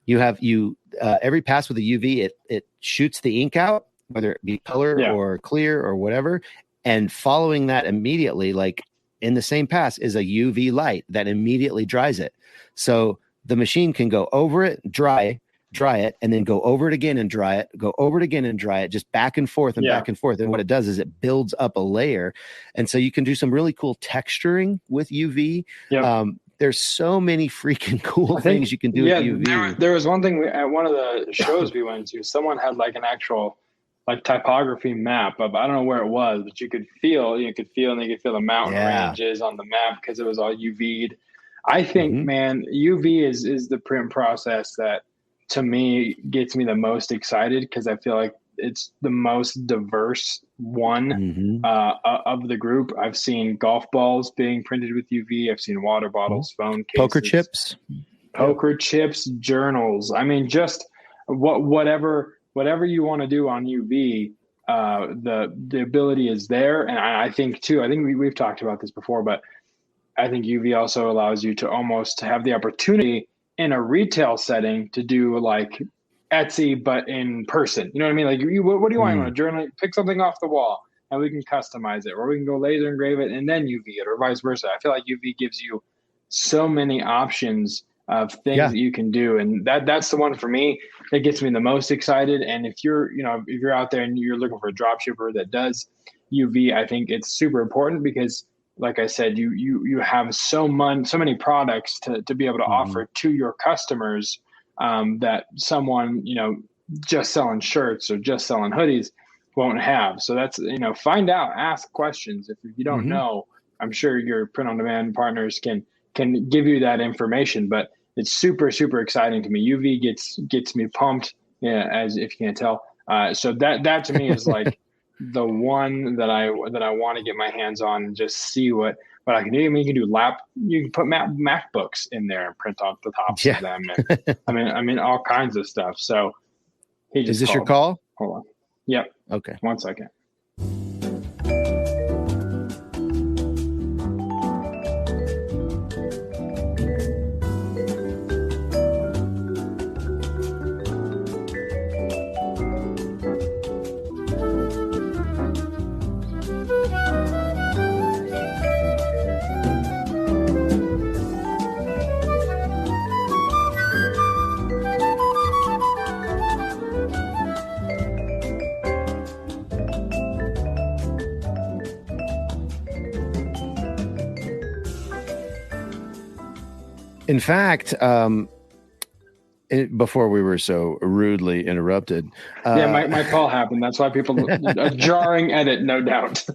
every pass with a UV, it shoots the ink out, whether it be color or clear or whatever. And following that immediately, like in the same pass, is a UV light that immediately dries it. So the machine can go over it, dry it, and then go over it again and dry it, go over it again and dry it, just back and forth and back and forth. And what it does is it builds up a layer. And so you can do some really cool texturing with UV. There's so many freaking cool things you can do with UV. There was one thing at one of the shows we went to, someone had like an actual like typography map of, I don't know where it was, but you could feel the mountain ranges on the map because it was all UV'd. I think, man, UV is the print process that to me gets me the most excited, because I feel like it's the most diverse one of the group. I've seen golf balls being printed with UV. I've seen water bottles, phone cases, poker chips, journals. I mean, just whatever you want to do on UV, the ability is there. And I think too, we've talked about this before, but I think UV also allows you to almost have the opportunity in a retail setting to do like Etsy, but in person. You know what I mean? Like, what do you want? You want to journal? Pick something off the wall and we can customize it, or we can go laser engrave it and then UV it, or vice versa. I feel like UV gives you so many options of things that you can do. And that's the one for me that gets me the most excited. And if you're out there and you're looking for a drop shipper that does UV, I think it's super important, because like I said, you have so many products to be able to offer to your customers, that someone, just selling shirts or just selling hoodies won't have. So that's, find out, ask questions. If you don't know, I'm sure your print on demand partners can give you that information. But it's super, super exciting to me. UV gets me pumped, as if you can't tell. So that to me is like the one that I want to get my hands on and just see what I can do. I mean, you can put MacBooks in there and print off the tops of them. And, I mean, all kinds of stuff. So is this your call? Hold on. Yep. Okay. 1 second. In fact, before we were so rudely interrupted. My call happened. That's why people, a jarring edit, no doubt.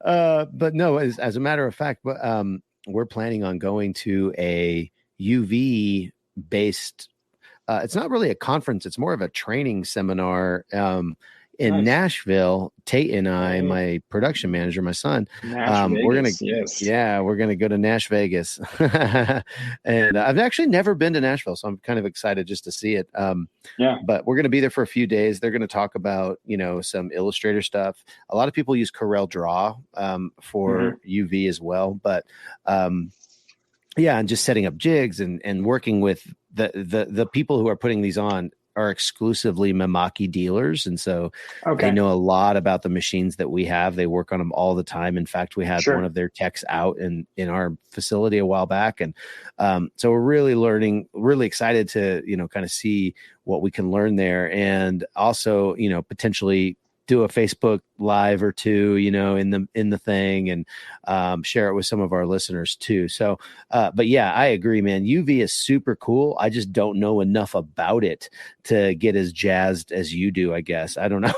But no, as a matter of fact, we're planning on going to a UV based. It's not really a conference; it's more of a training seminar in Nashville. Tate and I, my production manager, my son, we're gonna go to Nash Vegas, and I've actually never been to Nashville, so I'm kind of excited just to see it. But we're gonna be there for a few days. They're gonna talk about some Illustrator stuff. A lot of people use Corel Draw for UV as well, but and just setting up jigs and working with the people who are putting these on are exclusively Mamaki dealers. And so they know a lot about the machines that we have. They work on them all the time. In fact, we had one of their techs out in our facility a while back. And so we're really learning, really excited to, kind of see what we can learn there. And also, potentially do a Facebook Live or two, in the thing, and share it with some of our listeners too. So, but yeah, I agree, man. UV is super cool. I just don't know enough about it to get as jazzed as you do, I guess. I don't know.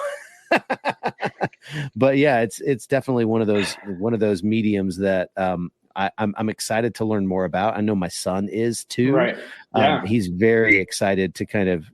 But yeah, it's definitely one of those mediums that I'm excited to learn more about. I know my son is too. Right. Yeah. He's very excited to kind of,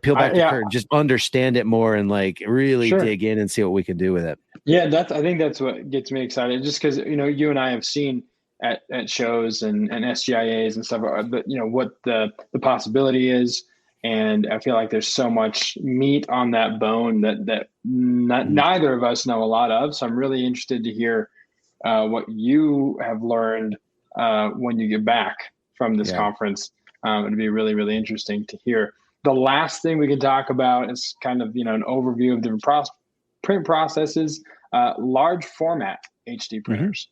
peel back the curtain, just understand it more and like really dig in and see what we can do with it. Yeah, I think that's what gets me excited. Just because you and I have seen at shows and SGIAs and stuff, what the possibility is, and I feel like there's so much meat on that bone that neither of us know a lot of. So I'm really interested to hear what you have learned when you get back from this conference. It'd be really, really interesting to hear. The last thing we can talk about is kind of, an overview of different print processes, large format HD printers,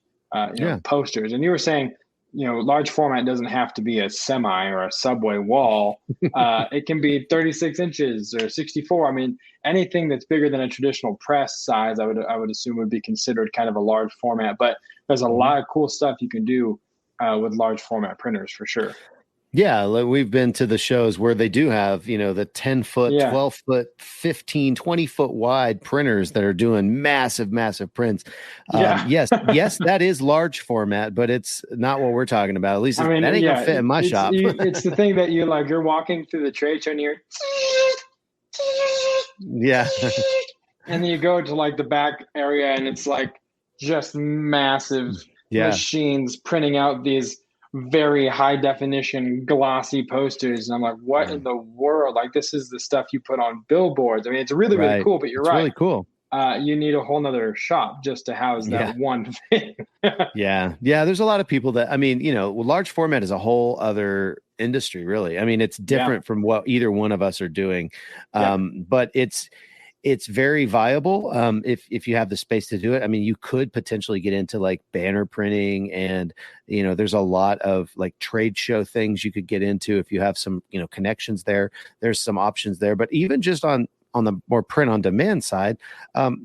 posters. And you were saying, large format doesn't have to be a semi or a subway wall. It can be 36 inches or 64. I mean, anything that's bigger than a traditional press size, I would assume would be considered kind of a large format. But there's a lot of cool stuff you can do with large format printers for sure. Yeah, we've been to the shows where they do have, the 10-foot, 12-foot, 15, 20-foot wide printers that are doing massive, massive prints. Yes, that is large format, but it's not what we're talking about. At least that ain't going to fit in my shop. It's the thing that you're walking through the trade show and you're and then you go to like the back area and it's like just massive machines printing out these very high definition glossy posters, and I'm like, what in the world? Like, this is the stuff you put on billboards. I mean, it's really really cool, but it's really cool. You need a whole nother shop just to house that one thing. There's a lot of people that, large format is a whole other industry, really. I mean, it's different from what either one of us are doing, but it's very viable if you have the space to do it. I mean, you could potentially get into like banner printing, and there's a lot of like trade show things you could get into if you have some connections there. There's some options there, but even just on the more print on demand side,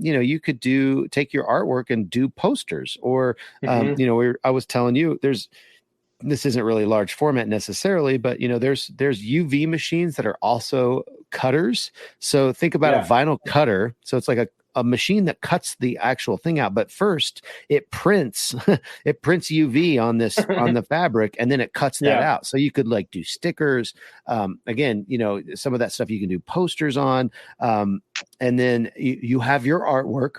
you could take your artwork and do posters, or I was telling you, this isn't really large format necessarily, but there's UV machines that are also cutters. So think about a vinyl cutter. So it's like a machine that cuts the actual thing out, but first it prints UV on the fabric, and then it cuts that out. So you could like do stickers. Again, some of that stuff you can do posters on, and then you have your artwork.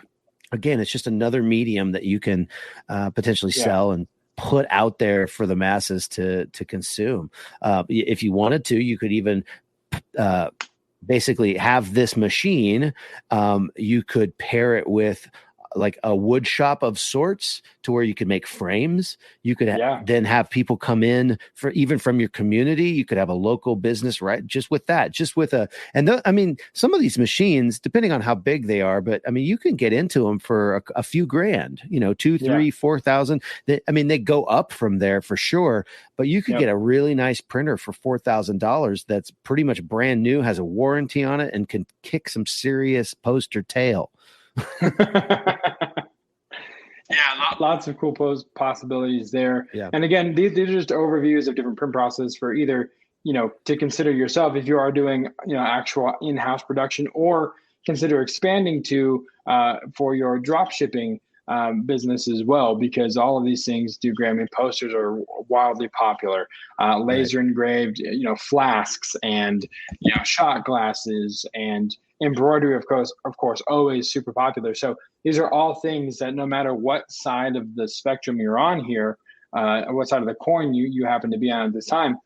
Again, it's just another medium that you can potentially sell and put out there for the masses to consume. If you wanted to, you could even basically have this machine. You could pair it with like a wood shop of sorts to where you could make frames. You could then have people come in even from your community. You could have a local business, right? Just with some of these machines, depending on how big they are, but I mean, you can get into them for a few grand, 2, 3, 4,000. They go up from there for sure, but you could get a really nice printer for $4,000 that's pretty much brand new, has a warranty on it, and can kick some serious poster tail. Lots of cool possibilities there. And again, these are just overviews of different print processes for either to consider yourself if you are doing actual in-house production, or consider expanding to for your drop shipping business as well, because all of these things do great. I mean, posters are wildly popular, laser engraved, flasks and, shot glasses, and embroidery, of course, always super popular. So these are all things that no matter what side of the spectrum you're on here, what side of the coin you happen to be on at this time,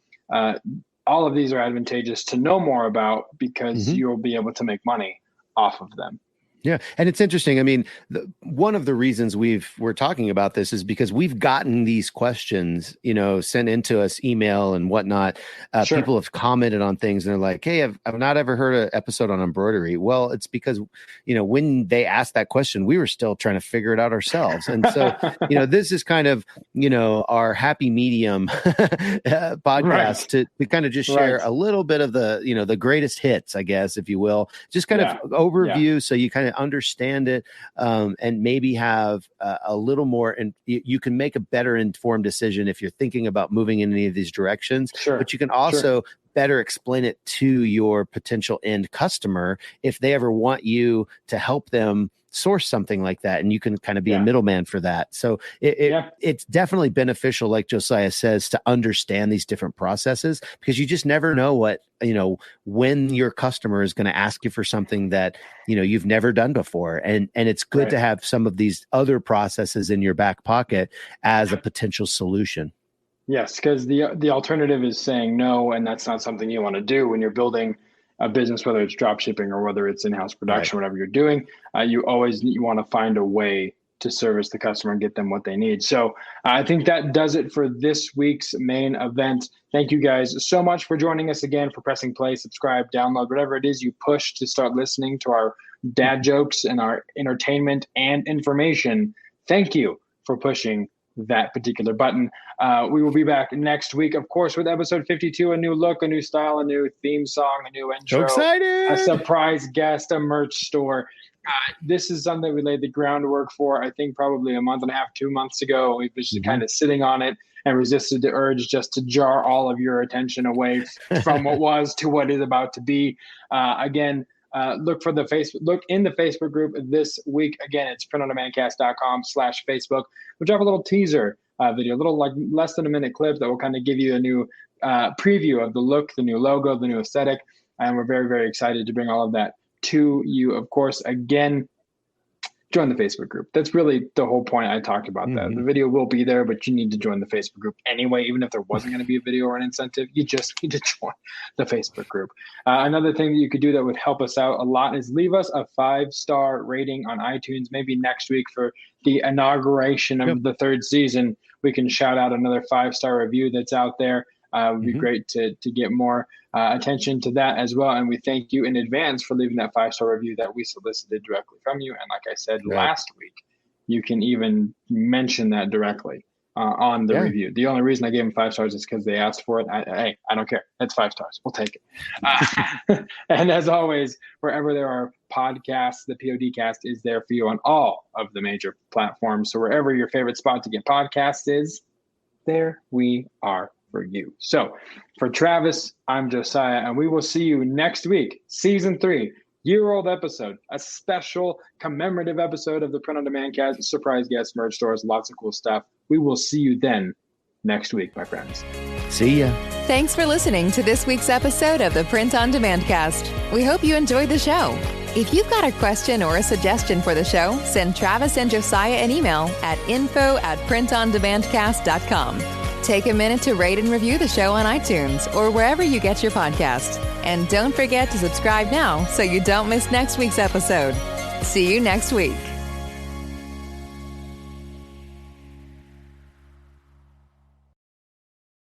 all of these are advantageous to know more about, because you'll be able to make money off of them. Yeah. And it's interesting. I mean, one of the reasons we're talking about this is because we've gotten these questions, sent into us, email and whatnot. Sure. People have commented on things and they're like, hey, I've not ever heard an episode on embroidery. Well, it's because, when they asked that question, we were still trying to figure it out ourselves. And so, this is kind of, our happy medium podcast to kind of just share a little bit of the, the greatest hits, I guess, if you will, just kind of overview. So you kind of understand it, and maybe have a little more, and you can make a better informed decision if you're thinking about moving in any of these directions. Sure. But you can also better explain it to your potential end customer if they ever want you to help them source something like that, and you can kind of be a middleman for that. So it's definitely beneficial, like Josiah says, to understand these different processes, because you just never know what, when your customer is going to ask you for something that, you've never done before. And it's good to have some of these other processes in your back pocket as a potential solution. Yes, because the alternative is saying no, and that's not something you want to do when you're building a business, whether it's drop shipping or whether it's in-house production, whatever you're doing. You want to find a way to service the customer and get them what they need. So I think that does it for this week's main event. Thank you guys so much for joining us again, for pressing play, subscribe, download, whatever it is you push to start listening to our dad jokes and our entertainment and information. Thank you for pushing that particular button. We will be back next week, of course, with episode 52, a new look, a new style, a new theme song, a new intro, a surprise guest, a merch store. This is something we laid the groundwork for, I think, probably a month and a half, 2 months ago. We've been just kind of sitting on it and resisted the urge just to jar all of your attention away from what was to what is about to be. Again, look in the Facebook group this week. Again, it's printondemandcast.com/Facebook. We'll drop a little teaser video, a little like less than a minute clip that will kind of give you a new preview of the look, the new logo, the new aesthetic. And we're very, very excited to bring all of that to you. Of course, again, join the Facebook group. That's really the whole point. I talked about that. The video will be there, but you need to join the Facebook group anyway. Even if there wasn't going to be a video or an incentive, you just need to join the Facebook group. Another thing that you could do that would help us out a lot is leave us a 5-star rating on iTunes. Maybe next week for the inauguration of the third season, we can shout out another 5-star review that's out there. It would be great to get more attention to that as well. And we thank you in advance for leaving that 5-star review that we solicited directly from you. And like I said last week, you can even mention that directly on the review. The only reason I gave them 5 stars is because they asked for it. I don't care. That's 5 stars. We'll take it. And as always, wherever there are podcasts, the PODcast is there for you on all of the major platforms. So wherever your favorite spot to get podcasts is, there we are for you. So for Travis, I'm Josiah, and we will see you next week. Season 3, year-old episode, a special commemorative episode of the Print on Demand Cast, surprise guest, merch stores, lots of cool stuff. We will see you then next week, my friends. See ya. Thanks for listening to this week's episode of the Print on Demand Cast. We hope you enjoyed the show. If you've got a question or a suggestion for the show, send Travis and Josiah an email at info@printondemandcast.com. Take a minute to rate and review the show on iTunes or wherever you get your podcasts. And don't forget to subscribe now so you don't miss next week's episode. See you next week.